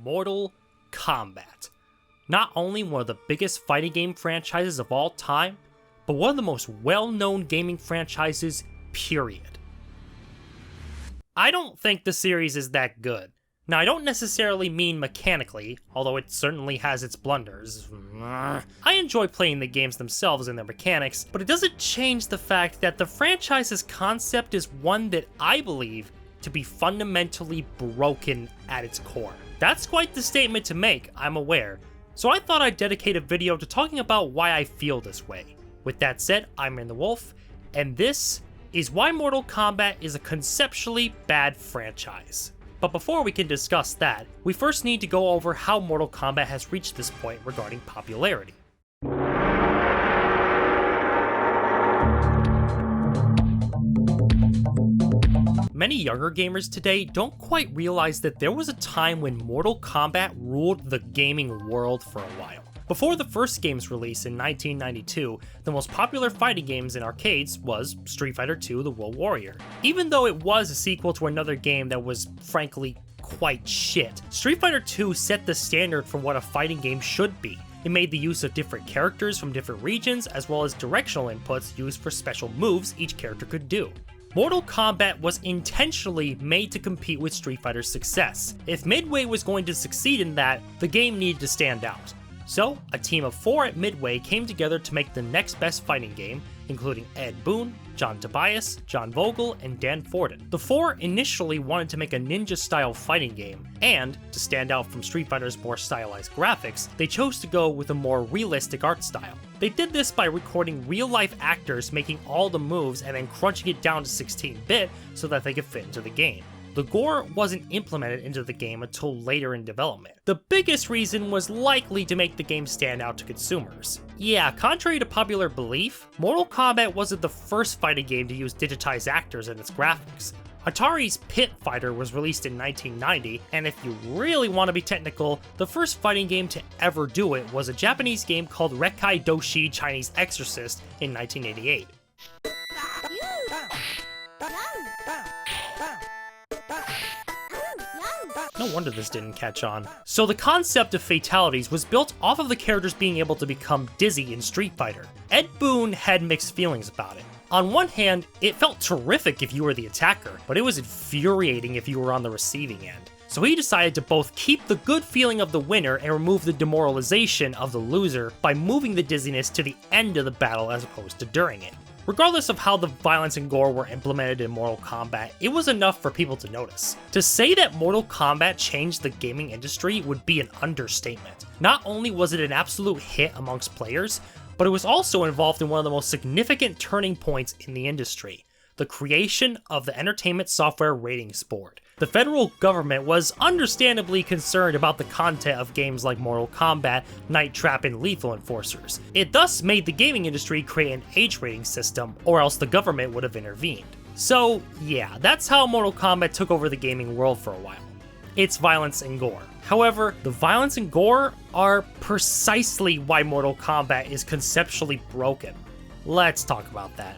Mortal Kombat. Not only one of the biggest fighting game franchises of all time, but one of the most well-known gaming franchises, period. I don't think the series is that good. Now, I don't necessarily mean mechanically, although it certainly has its blunders. I enjoy playing the games themselves and their mechanics, but it doesn't change the fact that the franchise's concept is one that I believe to be fundamentally broken at its core. That's quite the statement to make, I'm aware, so I thought I'd dedicate a video to talking about why I feel this way. With that said, I'm Arin the Wolf, and this is why Mortal Kombat is a conceptually bad franchise. But before we can discuss that, we first need to go over how Mortal Kombat has reached this point regarding popularity. Many younger gamers today don't quite realize that there was a time when Mortal Kombat ruled the gaming world for a while. Before the first game's release in 1992, the most popular fighting games in arcades was Street Fighter II: The World Warrior. Even though it was a sequel to another game that was, frankly, quite shit, Street Fighter II set the standard for what a fighting game should be. It made the use of different characters from different regions, as well as directional inputs used for special moves each character could do. Mortal Kombat was intentionally made to compete with Street Fighter's success. If Midway was going to succeed in that, the game needed to stand out. So, a team of 4 at Midway came together to make the next best fighting game, including Ed Boon, John Tobias, John Vogel, and Dan Forden. The 4 initially wanted to make a ninja-style fighting game, and, to stand out from Street Fighter's more stylized graphics, they chose to go with a more realistic art style. They did this by recording real-life actors making all the moves and then crunching it down to 16-bit so that they could fit into the game. The Gore wasn't implemented into the game until later in development. The biggest reason was likely to make the game stand out to consumers. Yeah, contrary to popular belief, Mortal Kombat wasn't the first fighting game to use digitized actors in its graphics. Atari's Pit Fighter was released in 1990, and if you really want to be technical, the first fighting game to ever do it was a Japanese game called Rekkai Doshi Chinese Exorcist in 1988. No wonder this didn't catch on. So the concept of Fatalities was built off of the characters being able to become dizzy in Street Fighter. Ed Boon had mixed feelings about it. On one hand, it felt terrific if you were the attacker, but it was infuriating if you were on the receiving end. So he decided to both keep the good feeling of the winner and remove the demoralization of the loser by moving the dizziness to the end of the battle as opposed to during it. Regardless of how the violence and gore were implemented in Mortal Kombat, it was enough for people to notice. To say that Mortal Kombat changed the gaming industry would be an understatement. Not only was it an absolute hit amongst players, but it was also involved in one of the most significant turning points in the industry: the creation of the Entertainment Software Ratings Board. The federal government was understandably concerned about the content of games like Mortal Kombat, Night Trap, and Lethal Enforcers. It thus made the gaming industry create an age rating system, or else the government would have intervened. So yeah, that's how Mortal Kombat took over the gaming world for a while. It's violence and gore. However, the violence and gore are precisely why Mortal Kombat is conceptually broken. Let's talk about that.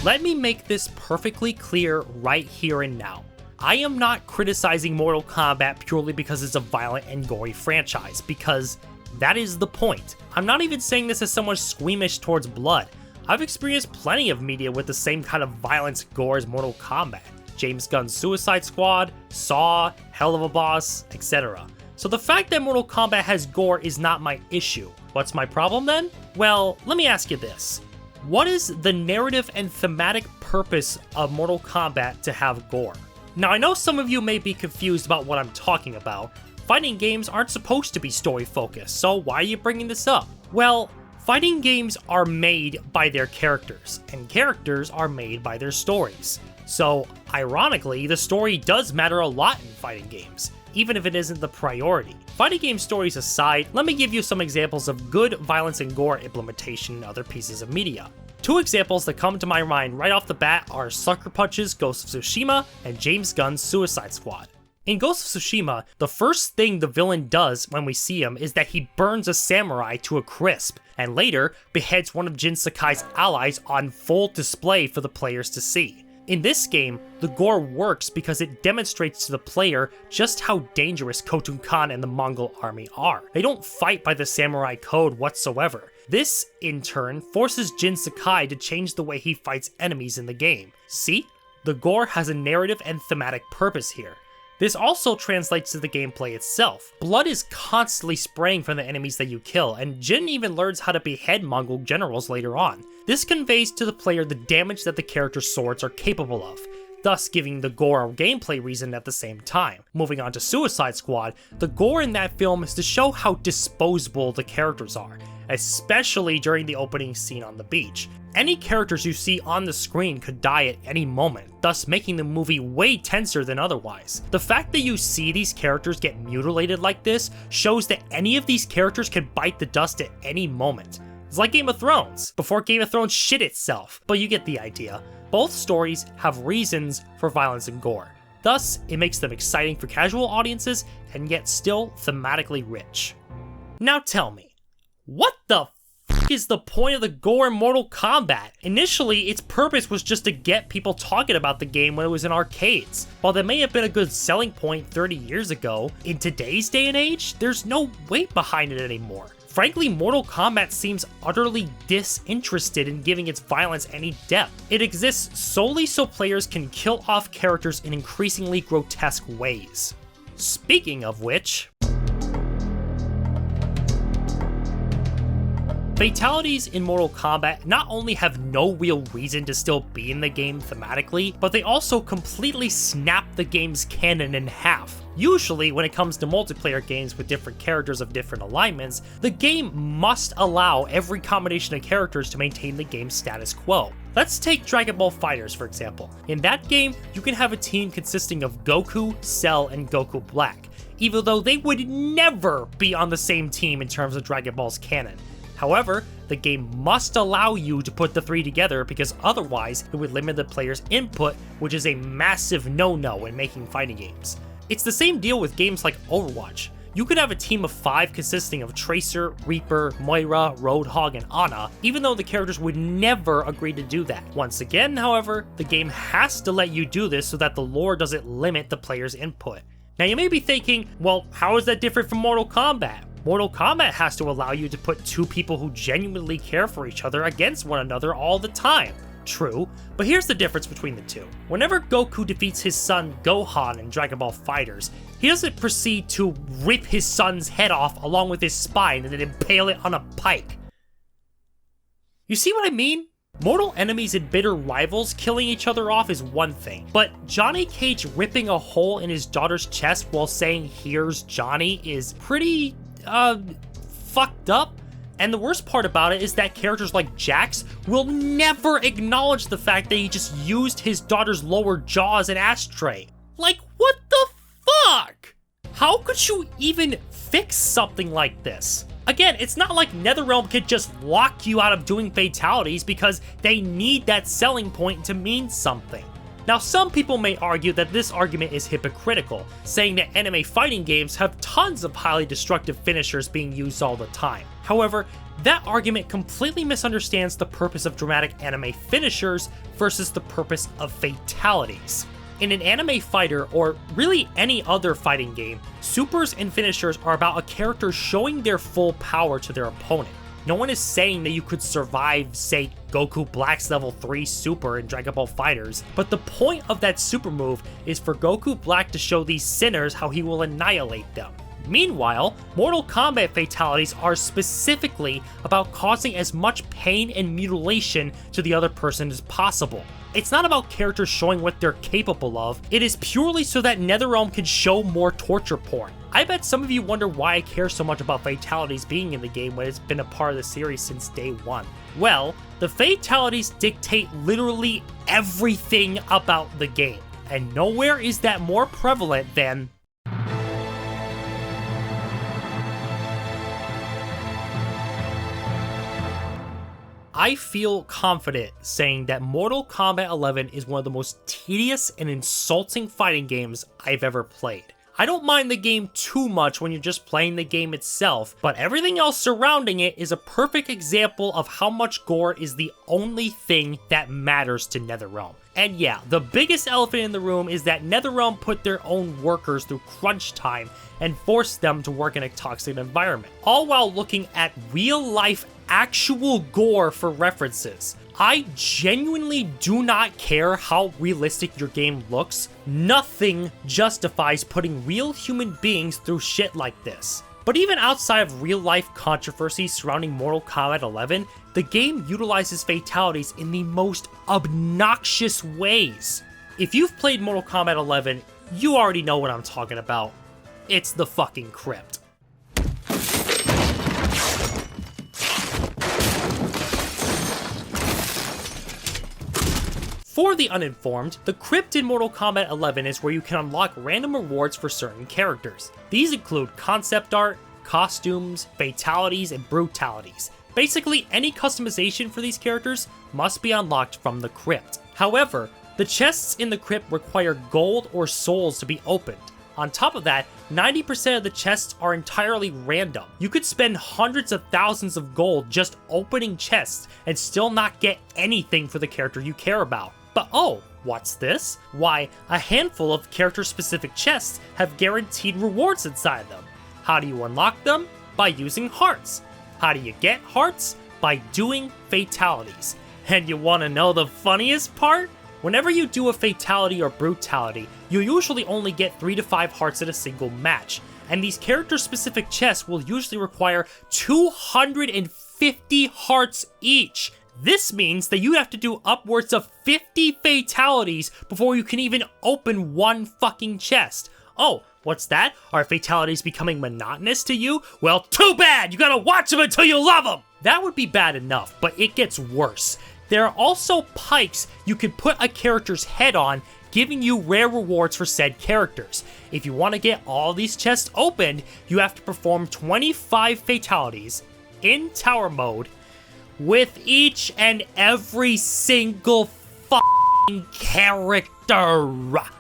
Let me make this perfectly clear right here and now. I am not criticizing Mortal Kombat purely because it's a violent and gory franchise, because that is the point. I'm not even saying this as someone squeamish towards blood. I've experienced plenty of media with the same kind of violence and gore as Mortal Kombat. James Gunn's Suicide Squad, Saw, Hell of a Boss, etc. So the fact that Mortal Kombat has gore is not my issue. What's my problem then? Well, let me ask you this. What is the narrative and thematic purpose of Mortal Kombat to have gore? Now, I know some of you may be confused about what I'm talking about. Fighting games aren't supposed to be story-focused, so why are you bringing this up? Well, fighting games are made by their characters, and characters are made by their stories. So, ironically, the story does matter a lot in fighting games, even if it isn't the priority. Fighting game stories aside, let me give you some examples of good violence and gore implementation in other pieces of media. 2 examples that come to my mind right off the bat are Sucker Punch's Ghost of Tsushima and James Gunn's Suicide Squad. In Ghost of Tsushima, the first thing the villain does when we see him is that he burns a samurai to a crisp, and later beheads one of Jin Sakai's allies on full display for the players to see. In this game, the gore works because it demonstrates to the player just how dangerous Kahn and the Mongol army are. They don't fight by the samurai code whatsoever. This, in turn, forces Jin Sakai to change the way he fights enemies in the game. See? The gore has a narrative and thematic purpose here. This also translates to the gameplay itself. Blood is constantly spraying from the enemies that you kill, and Jin even learns how to behead Mongol generals later on. This conveys to the player the damage that the character's swords are capable of, thus giving the gore a gameplay reason at the same time. Moving on to Suicide Squad, the gore in that film is to show how disposable the characters are, especially during the opening scene on the beach. Any characters you see on the screen could die at any moment, thus making the movie way tenser than otherwise. The fact that you see these characters get mutilated like this shows that any of these characters can bite the dust at any moment. It's like Game of Thrones, before Game of Thrones shit itself, but you get the idea. Both stories have reasons for violence and gore. Thus, it makes them exciting for casual audiences and yet still thematically rich. Now tell me, what the f is the point of the gore in Mortal Kombat? Initially, its purpose was just to get people talking about the game when it was in arcades. While that may have been a good selling point 30 years ago, in today's day and age, there's no weight behind it anymore. Frankly, Mortal Kombat seems utterly disinterested in giving its violence any depth. It exists solely so players can kill off characters in increasingly grotesque ways. Speaking of which, Fatalities in Mortal Kombat not only have no real reason to still be in the game thematically, but they also completely snap the game's canon in half. Usually, when it comes to multiplayer games with different characters of different alignments, the game must allow every combination of characters to maintain the game's status quo. Let's take Dragon Ball FighterZ for example. In that game, you can have a team consisting of Goku, Cell, and Goku Black, even though they would never be on the same team in terms of Dragon Ball's canon. However, the game must allow you to put the three together because otherwise it would limit the player's input, which is a massive no-no in making fighting games. It's the same deal with games like Overwatch. You could have a team of 5 consisting of Tracer, Reaper, Moira, Roadhog, and Ana, even though the characters would never agree to do that. Once again, however, the game has to let you do this so that the lore doesn't limit the player's input. Now you may be thinking, well, how is that different from Mortal Kombat? Mortal Kombat has to allow you to put 2 people who genuinely care for each other against one another all the time. True, but here's the difference between the two. Whenever Goku defeats his son Gohan in Dragon Ball FighterZ, he doesn't proceed to rip his son's head off along with his spine and then impale it on a pike. You see what I mean? Mortal enemies and bitter rivals killing each other off is one thing, but Johnny Cage ripping a hole in his daughter's chest while saying "Here's Johnny" is pretty fucked up. And the worst part about it is that characters like Jax will never acknowledge the fact that he just used his daughter's lower jaw as an ashtray. Like, what the fuck? How could you even fix something like this? Again, it's not like NetherRealm could just lock you out of doing fatalities because they need that selling point to mean something. Now, some people may argue that this argument is hypocritical, saying that anime fighting games have tons of highly destructive finishers being used all the time. However, that argument completely misunderstands the purpose of dramatic anime finishers versus the purpose of fatalities. In an anime fighter, or really any other fighting game, supers and finishers are about a character showing their full power to their opponent. No one is saying that you could survive, say, Goku Black's level 3 super in Dragon Ball FighterZ, but the point of that super move is for Goku Black to show these sinners how he will annihilate them. Meanwhile, Mortal Kombat fatalities are specifically about causing as much pain and mutilation to the other person as possible. It's not about characters showing what they're capable of, it is purely so that NetherRealm can show more torture porn. I bet some of you wonder why I care so much about fatalities being in the game when it's been a part of the series since day one. Well, the fatalities dictate literally everything about the game, and nowhere is that more prevalent than I feel confident saying that Mortal Kombat 11 is one of the most tedious and insulting fighting games I've ever played. I don't mind the game too much when you're just playing the game itself, but everything else surrounding it is a perfect example of how much gore is the only thing that matters to NetherRealm. And yeah, the biggest elephant in the room is that NetherRealm put their own workers through crunch time and forced them to work in a toxic environment, all while looking at real-life actual gore for references. I genuinely do not care how realistic your game looks. Nothing justifies putting real human beings through shit like this. But even outside of real-life controversies surrounding Mortal Kombat 11, the game utilizes fatalities in the most obnoxious ways. If you've played Mortal Kombat 11, you already know what I'm talking about. It's the fucking crypt. For the uninformed, the crypt in Mortal Kombat 11 is where you can unlock random rewards for certain characters. These include concept art, costumes, fatalities, and brutalities. Basically, any customization for these characters must be unlocked from the crypt. However, the chests in the crypt require gold or souls to be opened. On top of that, 90% of the chests are entirely random. You could spend hundreds of thousands of gold just opening chests and still not get anything for the character you care about. But oh, what's this? Why, a handful of character-specific chests have guaranteed rewards inside them. How do you unlock them? By using hearts. How do you get hearts? By doing fatalities. And you want to know the funniest part? Whenever you do a fatality or brutality, you usually only get 3 to 5 hearts in a single match, and these character-specific chests will usually require 250 hearts each. This means that you have to do upwards of 50 fatalities before you can even open one fucking chest. Oh, what's that? Are fatalities becoming monotonous to you? Well, too bad! You gotta watch them until you love them! That would be bad enough, but it gets worse. There are also pikes you can put a character's head on, giving you rare rewards for said characters. If you want to get all these chests opened, you have to perform 25 fatalities in tower mode with each and every single fucking character.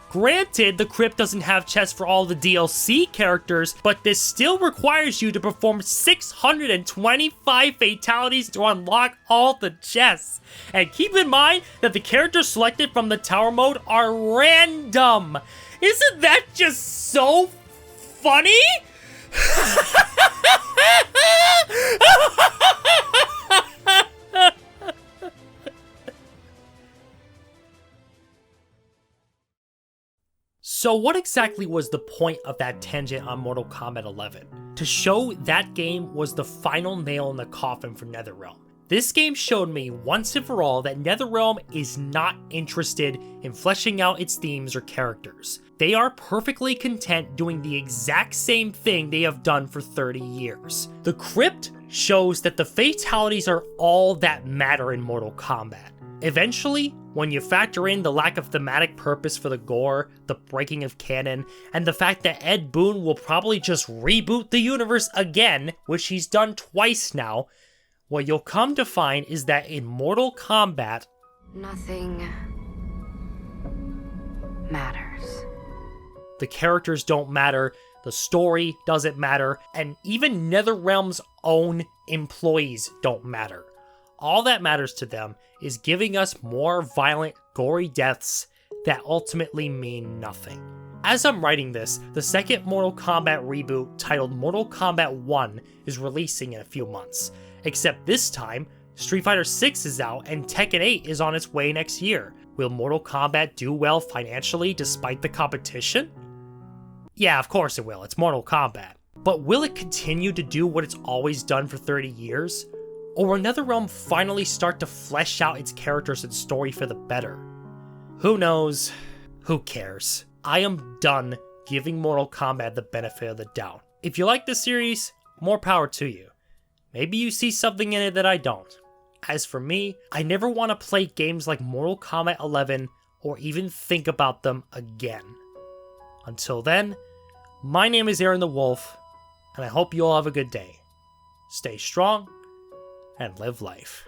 Granted, the crypt doesn't have chests for all the DLC characters, but this still requires you to perform 625 fatalities to unlock all the chests. And keep in mind that the characters selected from the tower mode are random. Isn't that just so funny? So what exactly was the point of that tangent on Mortal Kombat 11? To show that game was the final nail in the coffin for NetherRealm. This game showed me once and for all that NetherRealm is not interested in fleshing out its themes or characters. They are perfectly content doing the exact same thing they have done for 30 years. The crypt shows that the fatalities are all that matter in Mortal Kombat. Eventually, when you factor in the lack of thematic purpose for the gore, the breaking of canon, and the fact that Ed Boon will probably just reboot the universe again, which he's done twice now, what you'll come to find is that in Mortal Kombat, nothing matters. The characters don't matter, the story doesn't matter, and even NetherRealm's own employees don't matter. All that matters to them is giving us more violent, gory deaths that ultimately mean nothing. As I'm writing this, the second Mortal Kombat reboot titled Mortal Kombat 1 is releasing in a few months. Except this time, Street Fighter 6 is out and Tekken 8 is on its way next year. Will Mortal Kombat do well financially despite the competition? Yeah, of course it will, it's Mortal Kombat. But will it continue to do what it's always done for 30 years? Or will NetherRealm finally start to flesh out its characters and story for the better? Who knows? Who cares? I am done giving Mortal Kombat the benefit of the doubt. If you like this series, more power to you. Maybe you see something in it that I don't. As for me, I never want to play games like Mortal Kombat 11 or even think about them again. Until then, my name is Arin the Wolf, and I hope you all have a good day. Stay strong, and live life.